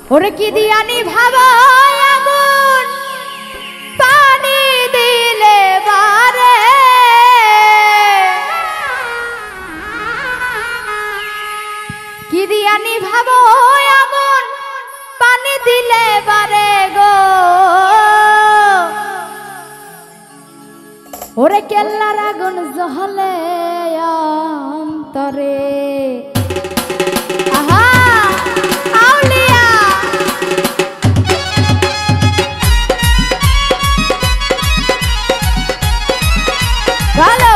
ওরে কি দিয়ানি ভাবা আগুন পানি দিলে বারে কি দিয়ানি ভাবো আগুন পানি দিলে বারে গো ওরে কেল্লার আগুন জ্বলে অন্তরে আহা আউলিয়া ভালো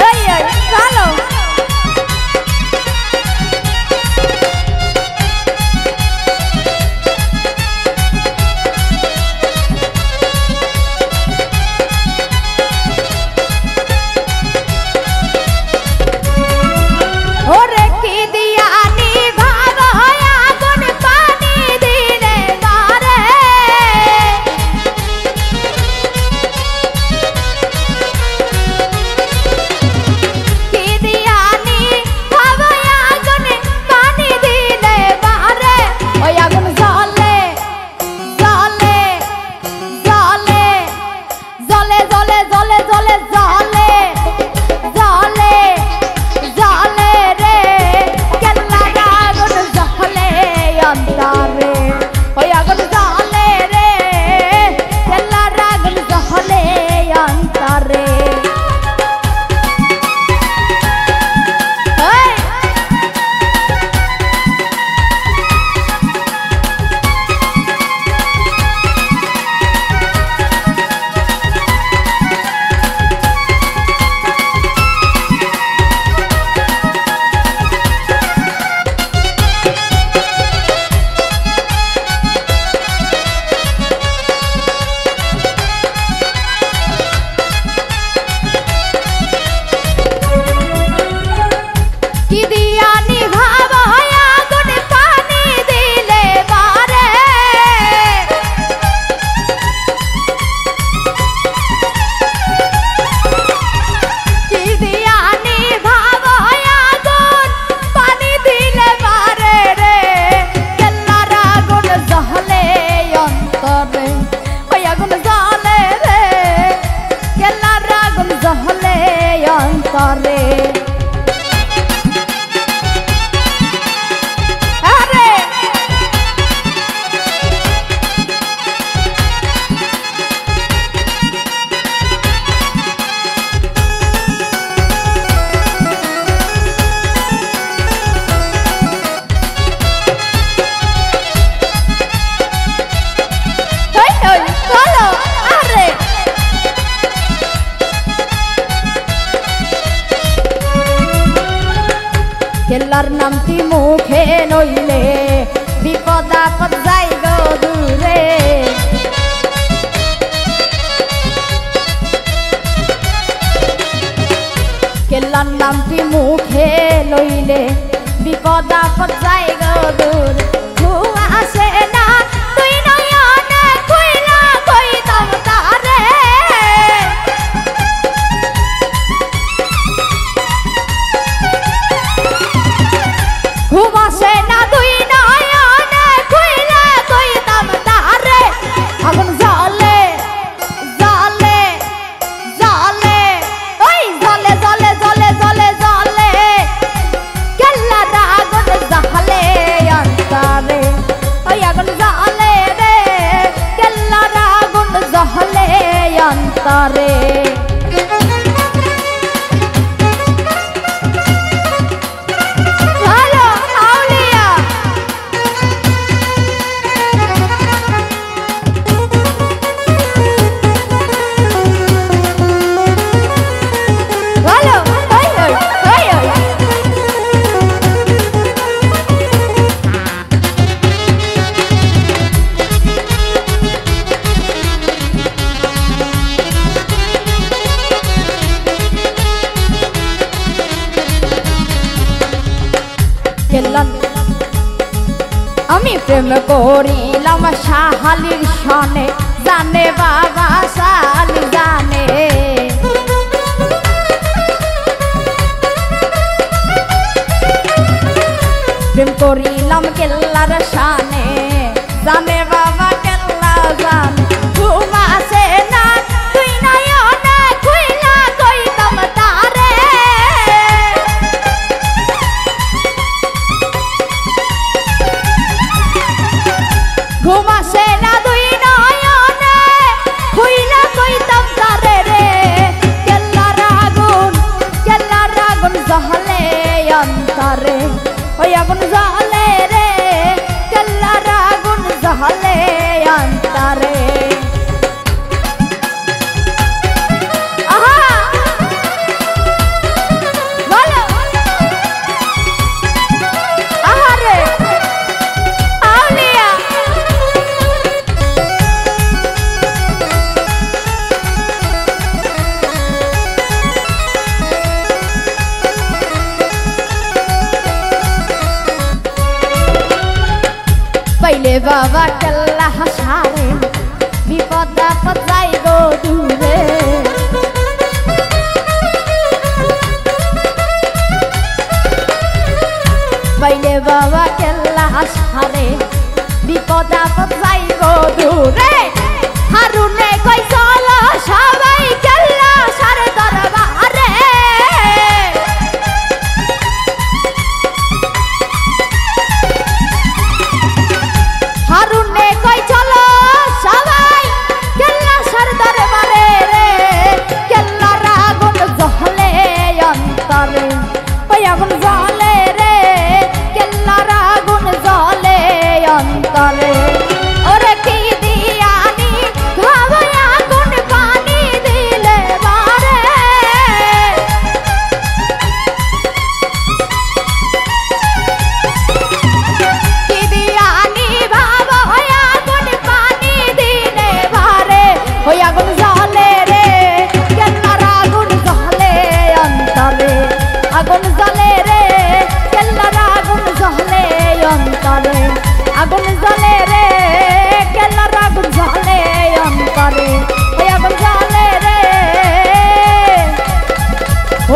এই ভালো কেল্লার নামটি মুখে নইলে বিপদ আপদ যাই গো দূরে কেল্লার নামটি মুখে লইলে বিপদ আপদ যাই গো দূরে ধোঁয়া আসে না তুই নয়নে কইলা কইতাম তারে ঘুমাসে না তুই নয়নে কইলা কইতাম তারে আগুন জ্বলে জ্বলে জ্বলে ওই জ্বলে জ্বলে জ্বলে জ্বলে জ্বলে কেল্লার আগুন জ্বলে অন্তরে ওই আগুন জ্বলে রে কেল্লার আগুন জ্বলে অন্তরে আমি প্রেম করিলাম শাহালির সনে জানে বাবা শাল জানে প্রেম করিলাম কেল্লার শানে আগুন জ্বলে রে কেল্লার আগুন জ্বলে অন্তরে पहले बाबा कल्ला हसारे विपद आपद जाई गो दूरे पहले बाबा कल्ला हसारे विपद आपद जाई गो दूरे हारुने कोई साला सबाई कल्ला सारे दरबारे हारुने कोई चलो सबाई केल्ला सर दरबारे रे केल्ला आगुन জ্বলে অন্তরে ওই আগুন জ্বলে রে কেল্লা আগুন জ্বলে অন্তরে ওরে কি দিয়ানি ভাবে আগুন পানি দিলে বারে কি দিয়ানি ওই আগুন জ্বলে রে কেল্লার আগুন জ্বলে অন্তরে আগুন জ্বলে রে কেল্লার আগুন জ্বলে অন্তরে আগুন জ্বলে রে কেল্লার আগুন জ্বলে অন্তরে ওই আগুন জ্বলে রে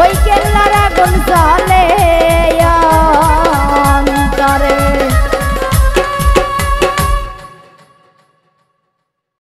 ওই কেল্লার আগুন জ্বলে